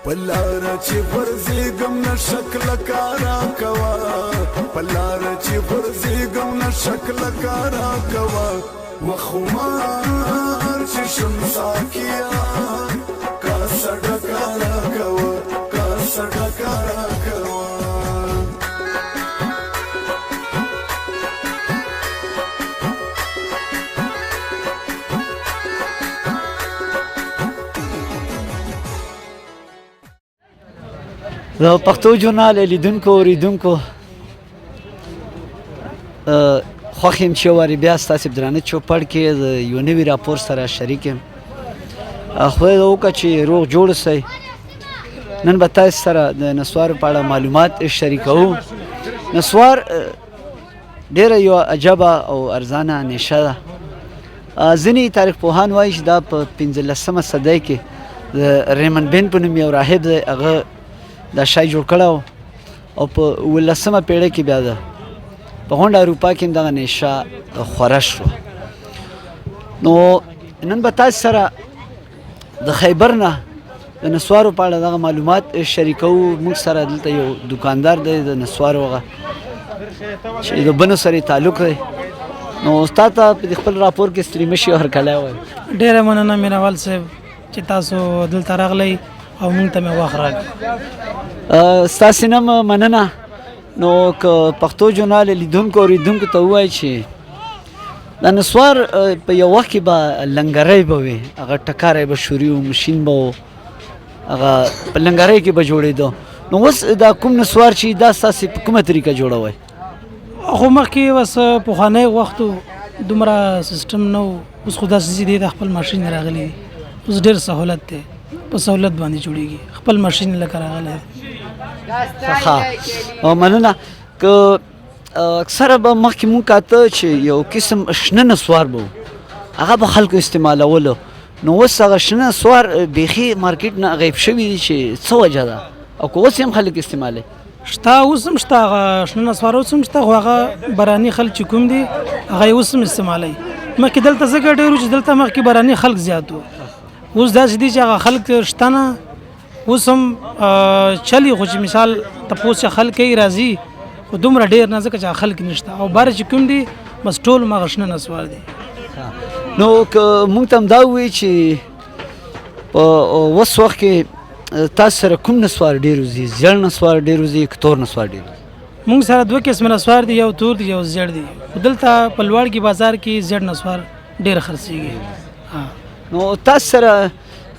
پلار چې فرضي غم نه شکل کارا کوا پلار چې فرضي غم نه شکل کارا کوا مخمار چې شمسا کیا کا سړکارا کوا کا سړکارا کوا د پښتو ژورنال لیدونکو اوریدونکو خوښ یم چې وارې بیا ستاسې په درانه چوپړ کې د یو نوي راپور سره شریک یم خدای دې وکړه چې روغ جوړ اوسئ نن به تاسو سره د نسوارو په اړه معلومات شریکوو نسوار ډېره یو عجبه او ارزانه نیشه ده ځینې تاریخ پوهان وایي چې دا په 15مه صدۍ کې د ریمن بین په نوم یو راهب دی هغه دا شای جوړ کړی او په 18مه پېړۍ کې بیا ده په غونډه اروپا کې هم دغه نیشه خوره شوه نو نن به تاسو سره د خیبر نه د نسوارو په اړه دغه معلومات شریکوو موږ سره دلته یو دوکاندار دی د نسوارو هغه چې د بنو سره تعلق دی نو استاد ته په خپل راپور کې ستړي مه شئ او هرکلی ووایئ ډېره مننه مینوال صاحب چې تاسو دلته راغلی او موږ ته مې وخت راکړ ستاسې نه مننه نو که پښتو ژورنال لیدونکو اوریدونکو ته ووایي چې دا نسوار په یو وخت کې به لنګرۍ به وي هغه ټکاری به شوري و مشین به و هغه په لنګرۍ کې به جوړېده نو اوس دا کوم نسوار چې دا ستاسې په کومه طریقه جوړوئ خو مخکې بس پخوانی وخت دومره سیسټم نه و اوس خو داسې دی د خپل ماشین راغلی دی اوس ډېر سهولت دی په سهولت باندې جوړېږي خپل ماشین لکه راغلی دی ښه مننه که اکثره به مخکې مونږ کاته چې یو قسم شنه نسوار به و هغه به خلکو استعمالولو نو اوس هغه شنه نسوار بیخي مارکیټ نه غیب شوي دي چې څه وجه ده او که اوس هم خلک استعمالوي شته اوس هم شته هغه شنه نسوار اوس هم شته خو هغه بهراني خلک چې کوم دي هغه یې اوس هم استعمالوي مخکې دلته ځکه ډېر و چې دلته مخکې بهراني خلک زیات وو اوس داسې دي چې هغه خلک شته نه اوس هم چلی خو چې مثال تپوس چې خلک یې راځي خو دومره ډېر نه ځکه چې خلک نشته او بهر چې کوم دي بس ټول هماغه شنه نسوار دي نو که مونږ ته هم دا ووایي چې په اوس وخت کې تاسو سره کوم نسوار ډېر وځي زیړ نسوار ډېر وځي که تور نسوار ډېر وځي مونږ سره دوه قسمه نسوار دي یو تور دي یو زیړ دي خو دلته په لوړګي بازار کې زیړ نسوار ډېر خرڅېږي نو تاسو سره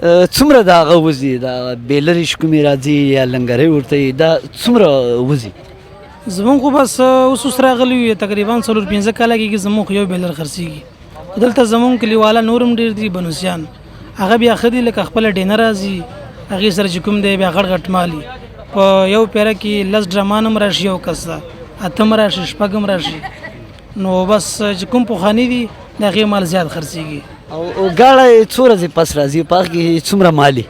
څومره د هغه وځي د بیلرې شکومې راځي یا لنګرۍ ورته دا څومره وځي زمونږ خو بس اوس راغلي یو تقریبا 4-5 کاله کېږي زمونږ یو بیلر خرڅېږي دلته زمونږ کلیواله نور هم ډېر دي بنوسیان هغه بیا ښه دي لکه خپله ډینه راځي هغې سره چې کوم دی بیا غټ غټ مالي په یو پیره کې 10 ډرمان هم راشي یو کس ته 8 راشي 6 هم راشي نو بس چې کوم پخواني دي د هغې مال زیات خرڅېږي او ګاډه څو ورځې پس راځي په هغه کې څومره مالي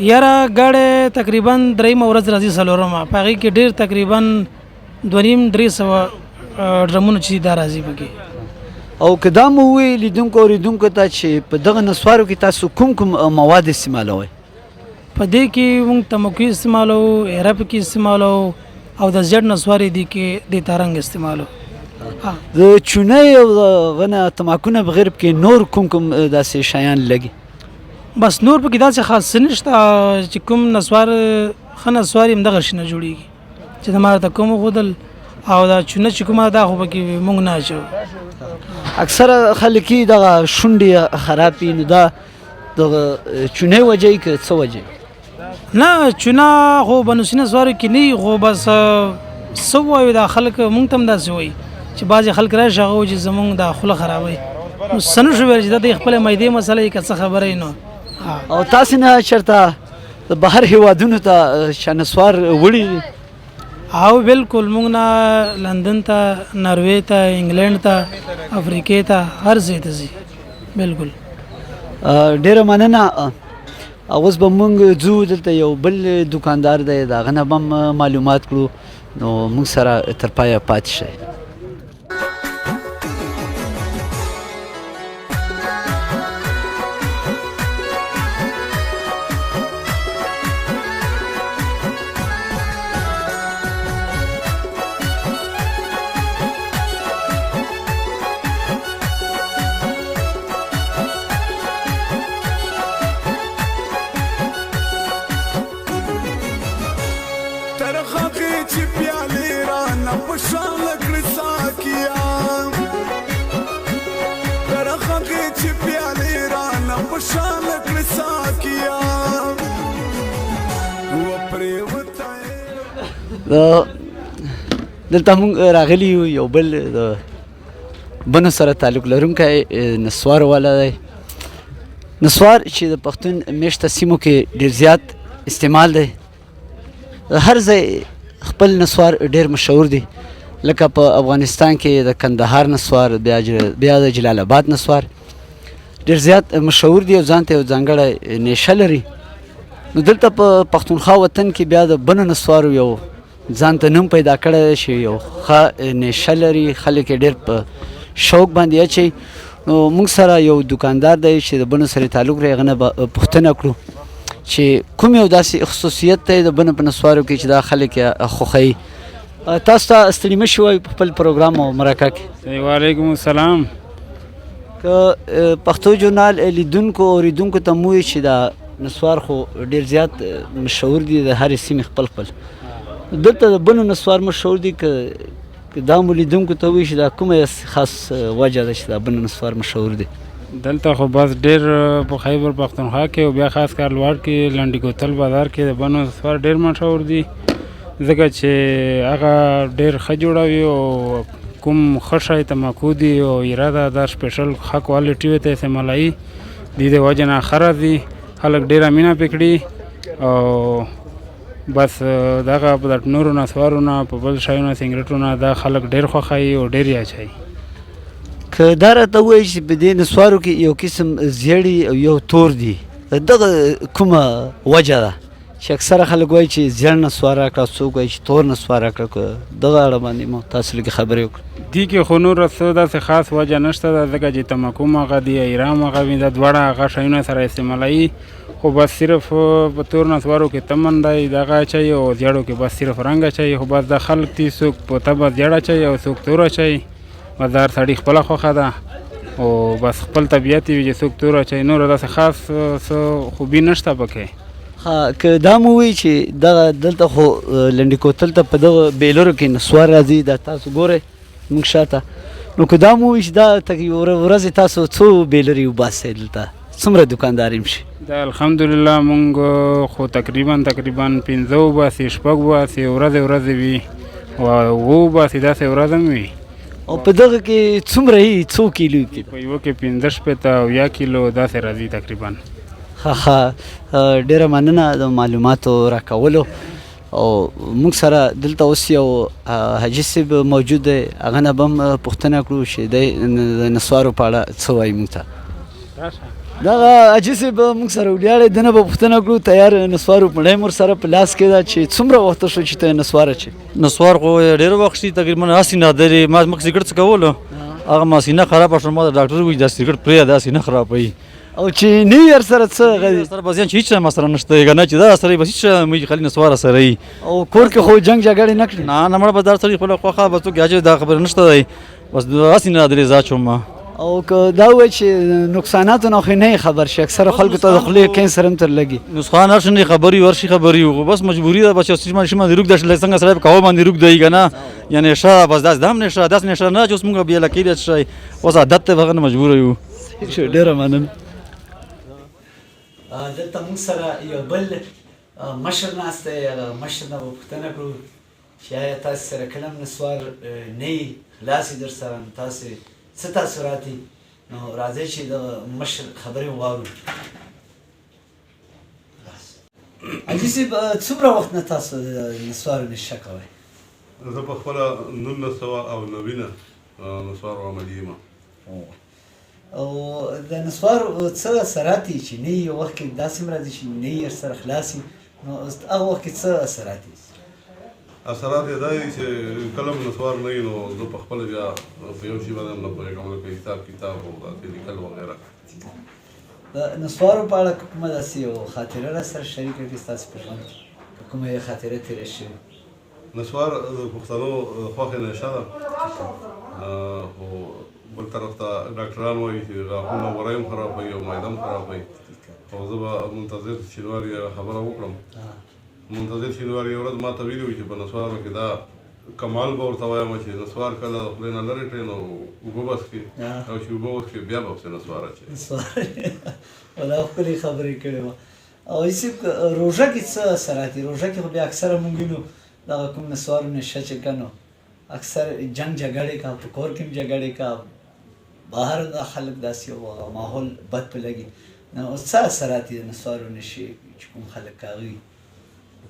یاره ګاډی تقریبا 3 ورځ راځي 4مه په هغې کې ډېر تقریبا 200-300 ډرمونه چې دا راځي پکې او که دا مو ووایي لیدونکو اورېدونکو ته چې په دغه نسوارو کې تاسو کوم کوم مواد استعمالوئ په دې کې موږ تمباکو استعمالوو ایره پکې استعمالوو او د زیړ نسوارې دي کې د تارنګ استعمالوو د چونۍ او دغه نه تماکو نه بغیر پکې نور کوم کوم داسې شیان لګي بس نور پکې داسې خاص څه نشته چې کوم نسوار ښه نسوار یې همدغه شي نه جوړېږي چې د ما ته کوم وښودل او دا چونه چې کومه دا خو پکې موږ نه اچوو اکثره خلک یې دغه شونډې خراب وي نو دا دغه چونۍ وجه یي که څه وجه نه چونه خو بنوسي نسوارو کې نه خو بس څه ووایو دا خلک موږ ته هم داسې وایي چې بعضې خلک راشي هغه وایي چې زموږ دا خوله خرابوي نو څه نه شو ویل چې دا د خپلې معدې مسله یې که څه خبره یې نو او تاسې نه چېرته د بهر هېوادونو ته شانسوار وړي او بالکل موږ نه لندن ته نروې ته انګلینډ ته افریقې ته هر ځای ته ځي بالکل ډېره مننه اوس به موږ ځو دلته یو بل دوکاندار دی د هغه نه به هم معلومات کړو نو موږ سره تر پایه پاتې شئ چې پیالې رانه په شان کړې ساقیا وپرېوتی دلته موږ راغلي یو یو بل د بنو سره تعلق لرونکی نسوار والا دی نسوار چې د پښتون میشته سیمو کې ډېر زیات استعمال دی هر ځای خپل نسوار ډېر مشهور دی لکه په افغانستان کې د کندهار نسوار بیا د جلال آباد نسوار ډېر زیات مشهور دی او ځان ته یو ځانګړی نیشه لري نو دلته په پښتونخوا وطن کې بیا د بنو نسوارو یو ځان ته نوم پیدا کړی چې یو ښه نیشه لري خلک یې ډېر په شوق باندې اچوي نو موږ سره یو دکاندار دی چې د بنو سره تعلق لري هغه نه به پوښتنه کړو چې کوم یو داسې خصوصیت دی د بنو په نسوارو کې چې دا خلک یې خوښوي تاسو ته ستړي مه شئ په خپل پروګرام او مرکه کې وعلیکم السلام که پښتو ژورنال لیدونکو اوریدونکو ته مو وایي چې دا نسوار خو ډېر زیات مشهور دي د هرې سیمې خپل دلته د بنو نسوار مشهور دي که دا مو لیدونکو ته وایي چې دا کومه خاص وجه ده چې دا بنو نسوار مشهور دي دلته خو بس ډېر په خیبر پښتونخوا کې او بیا خاص کار لوړ کې لنډي کوتل بازار کې د بنو نسوار ډېر مشهور دي ځکه چې هغه ډېر ښه جوړوي او کوم ښه شی تماکو دي او اراده دا سپیشل ښه کوالټي ورته استعمالوي د دې وجې نه ښه راځي خلک ډېره مینه پرې کړي او بس دغه په نورو نسوارو نه په بل شیانو سګرټو نه دا خلک ډېر خوښوي او ډېر یې اچوي که دا راته ووایي چې په دې نسوارو کې یو قسم زیړي او یو تور دي دغه کومه وجه ده چې اکثره خلک وایي چې زیړ نسوار راکړه څوک وایي چې تور نسوار راکړه که دغه اړه باندې مو تاسو لږې خبرې وکړو دې کې خو نور څه داسې خاص وجه نشته ده ځکه چې تماکو هغه دي ایرام هغه وي دا دواړه هغه شیونه سره استعمالوي خو بس صرف په تور نسوارو کې تمن دی دغه اچوي او زیړو کې بس صرف رنګ اچوي خو بس دا خلک دي څوک په تبه زیړ اچوي او څوک تور اچوي بس دا هر سړي خپله خوښه ده او بس خپل طبیعت وي چې څوک تور اچوي نور داسې خاص څه خوبي نشته پکې ها که دا مو وایي چې دغه دلته خو لنډي کوتل ته په دغه بیلرو کې نسوار راځي دا تاسو ګورئ موږ شاته نو که دا مو وایي چې دا ورځې تاسو څو بیلرې وباسئ دلته څومره دوکاندار یم شي دا الحمدلله مونږ خو تقریبا 15 وباسي شپږ وباسي ورځې وي او وباسي داسې ورځ هم وي او په دغه کې څومره یي څو کیلو کې په یوه کې 15 شپېته او یا کیلو داسې راځي تقریبا ښه ډېره مننه د معلوماتو راکولو او موږ سره دلته اوس یو حاجي صاحب موجود دی هغه نه به هم پوښتنه کړو چې دی د نسوارو په اړه څه وایي موږ ته دغه حاجي صاحب موږ سره ولیاړی ده نه به پوښتنه کړو تیار نسوارو پړی مور سره په لاس کې ده چې څومره وخته شو چې ته نسوار اچوې نسوار خو ډېر وخت شي تقریبا هسې نه درې ما مخکې سګرټ څه کولو هغه ما سینه خرابه شوه ما د ډاکټر وویل دا سګرټ پرېږده دا سینه خرابوي او چې نه وي ورسره څه سره بس چې هېڅ شی ما سره نشته که نه چې دا سره بس هېڅ شی موږ خالي نسوار سره وي او کور کې خو جنګ جګړې نه کړي نه مړه بس دا سړي خپله خوښه بس څوک حاجي دا خبره نشته دی بس هسې نه درې ذات شوم او که دا وایي چې نقصاناتو نه خو نه خبر شي اکثره خلکو ته د خولې کینسر هم تر لګي نسخان هر شي خبري ورشي خبري خو بس مجبوري ده بس چې شي روک د څنګه سره په قهوه باندې روک دی که نه یعنې ښه بس داس دام نشه داس نشه نه چې اوس موږ بیا لکې دی شی اوس عادت ته هغه نه مجبوره یو ډېره مننه دلته موږ سره یو بل مشر ناست دی هغه مشر نه به پوښتنه کړو چې آیا تاسې سره کله هم نسوار نه یي خلاص یې در سره نو تاسې څه تاثرات دي نو راځئ چې د مشر خبرې واورو حاجي صاحب څومره وخت نه تاسو د نسوارو نشه کوئ زه په خپله 1990 نسوارو عملي یم او د نسوارو څه اثرات دي چې نه یو وخت کې داسې هم راځي چې نه یې ورسره خلاص وي نو هغه وخت کې څه اثرات دي اثرات یې دا دي چې کله هم نسوار نه وي نو زه په خپله بیا په یو شي باندې هم نه پوهېږم لکه حساب کتاب او داسې لیکل وغیره د نسوارو په اړه کومه داسې یو خاطره را سره شریکه کړي ستاسو په ژوند کې که کومه یې خاطره تېره شوې نسوار د پښتنو خوښې نشه ده خو بل طرف ته ډاکټران وایي چې غاښونه وری هم خرابوي او معده هم خرابوي او زه به منتظر شینواري خبره وکړم منتظر شینواري یو ورځ ما ته ویلي وي چې په نسوارو کې دا کمال به ورته وایم چې نسوار کله د خولې نه لرې کړې نو اوبه به څښې او چې اوبه وڅښې بیا به پسې نسوار اچوي. ولا ښکلې خبرې کړې وه. او یوسف روژه کې څه اثرات دي؟ روژه کې خو بیا اکثره مونږ وینو دغه کوم نسوارو نشه چې که نو اکثر جنګ جګړې کا په کور کې هم جګړې کا بهر دا خلک داسې یو ماحول بد په لګي نو څه اثرات دي د نسوارو نشې چې کوم خلک هغوی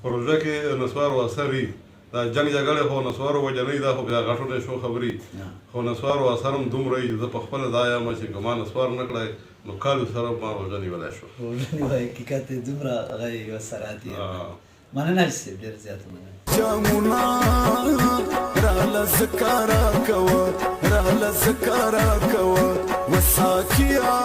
په روژه کې نسوارو اثر وي دا جنګ جګړې خو نسوارو وجه نه وي دا خو بیا غټونه شو خبرې خو نسوارو اثر هم دومره وي زه په خپله دا یم چې که ما نسوار نه کړی نو کالو سره ما روژه نیولی شو. روژه نیولی حقیقت یې دومره هغه یو اثرات یې مننه صاحب ډېر زیات مننه. جامونه راله زکاره کوه راله زکاره کوه وساکیا